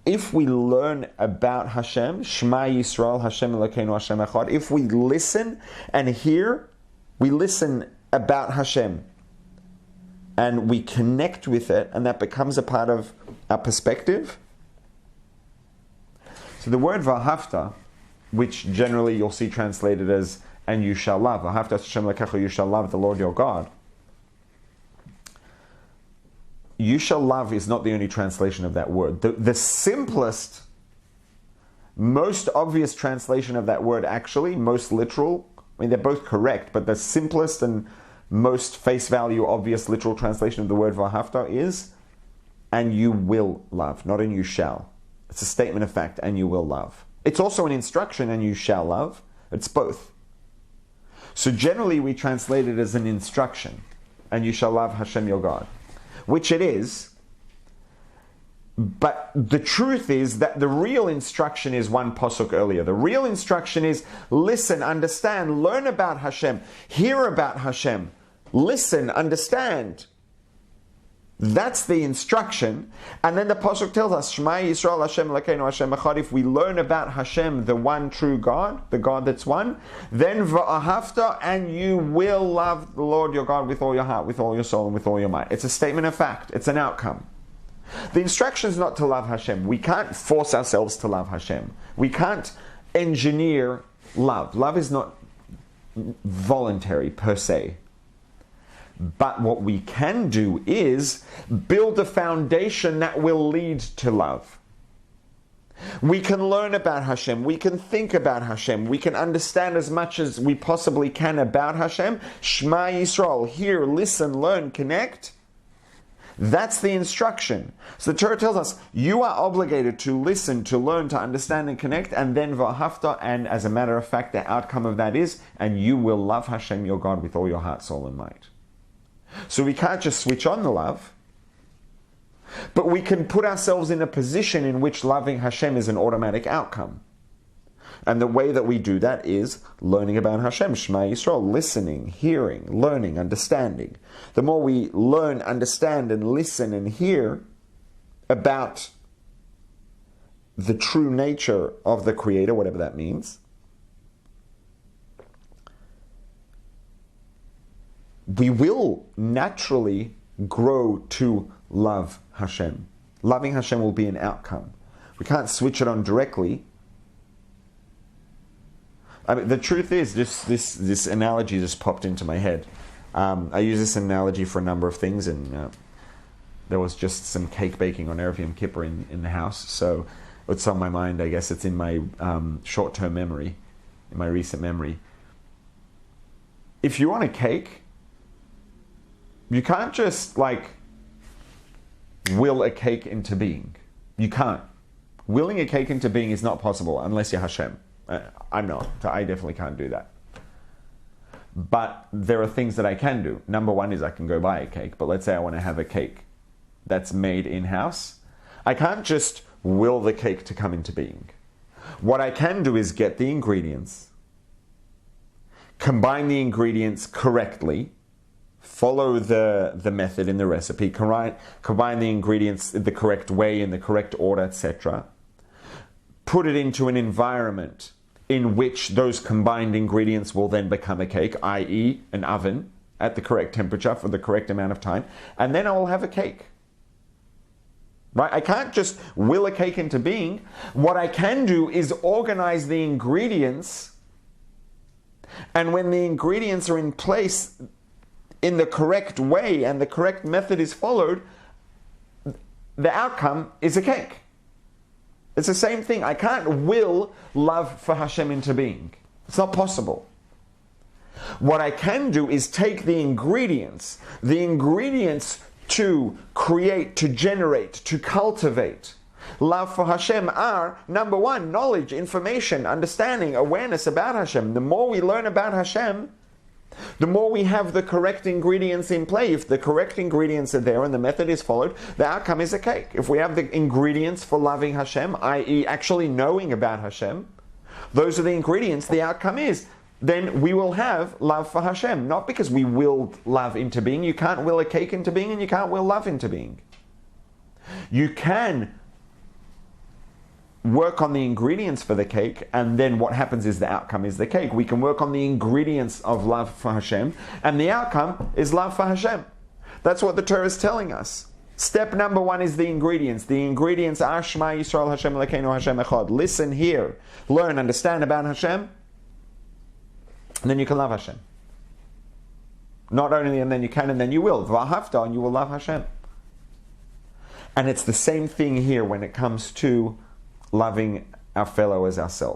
if we learn about Hashem, Shema Yisrael, Hashem Elokeinu, Hashem Echad, if we listen and hear, we listen about Hashem, and we connect with it, and that becomes a part of our perspective. So the word V'ahavta, which generally you'll see translated as, and you shall love, V'ahavta Hashem Elokecha, you shall love the Lord your God. You shall love is not the only translation of that word. The simplest, most obvious translation of that word, actually, most literal, I mean, they're both correct, but the simplest and most face value, obvious, literal translation of the word V'ahavta is, and you will love, not and you shall. It's a statement of fact, and you will love. It's also an instruction, and you shall love. It's both. So generally we translate it as an instruction, and you shall love Hashem your God, which it is. But the truth is that the real instruction is one pasuk earlier. The real instruction is listen, understand, learn about Hashem, hear about Hashem, listen, understand. That's the instruction. And then the pasuk tells us, Shema Yisrael Hashem Elokeinu Hashem Echad. If we learn about Hashem, the one true God, the God that's one, then V'ahavta, and you will love the Lord your God with all your heart, with all your soul, and with all your might. It's a statement of fact. It's an outcome. The instruction is not to love Hashem. We can't force ourselves to love Hashem. We can't engineer love. Love is not voluntary per se. But what we can do is build a foundation that will lead to love. We can learn about Hashem. We can think about Hashem. We can understand as much as we possibly can about Hashem. Shema Yisrael, hear, listen, learn, connect. That's the instruction. So the Torah tells us, you are obligated to listen, to learn, to understand and connect, and then V'ahavta, and as a matter of fact, the outcome of that is, and you will love Hashem your God with all your heart, soul, and might. So we can't just switch on the love, but we can put ourselves in a position in which loving Hashem is an automatic outcome. And the way that we do that is learning about Hashem, Shema Yisrael, listening, hearing, learning, understanding. The more we learn, understand, and listen and hear about the true nature of the Creator, whatever that means, we will naturally grow to love Hashem. Loving Hashem will be an outcome. We can't switch it on directly. I mean, the truth is, this analogy just popped into my head. I use this analogy for a number of things, and there was just some cake baking on Erev Yom Kippur in the house, so it's on my mind. I guess it's in my short-term memory, in my recent memory. If you want a cake, you can't just will a cake into being. You can't. Willing a cake into being is not possible unless you're Hashem. I'm not. So I definitely can't do that. But there are things that I can do. Number one is I can go buy a cake. But let's say I want to have a cake that's made in-house. I can't just will the cake to come into being. What I can do is get the ingredients, combine the ingredients correctly, follow the method in the recipe, combine the ingredients in the correct way, in the correct order, etc. Put it into an environment in which those combined ingredients will then become a cake, i.e. an oven at the correct temperature for the correct amount of time, and then I will have a cake. Right? I can't just will a cake into being. What I can do is organize the ingredients, and when the ingredients are in place in the correct way and the correct method is followed, the outcome is a cake. It's the same thing. I can't will love for Hashem into being. It's not possible. What I can do is take the ingredients to create, to generate, to cultivate love for Hashem are, number one, knowledge, information, understanding, awareness about Hashem. The more we learn about Hashem, the more we have the correct ingredients in play. If the correct ingredients are there and the method is followed, the outcome is a cake. If we have the ingredients for loving Hashem, i.e. actually knowing about Hashem, those are the ingredients, the outcome is, then we will have love for Hashem. Not because we willed love into being. You can't will a cake into being, and you can't will love into being. You can work on the ingredients for the cake, and then what happens is the outcome is the cake. We can work on the ingredients of love for Hashem, and the outcome is love for Hashem. That's what the Torah is telling us. Step number one is the ingredients. The ingredients are Shema Yisrael Hashem Elokeinu Hashem Echad. Listen, hear, learn, understand about Hashem, and then you can love Hashem. Not only and then you can, and then you will. V'ahavta, and you will love Hashem. And it's the same thing here when it comes to loving our fellow as ourselves.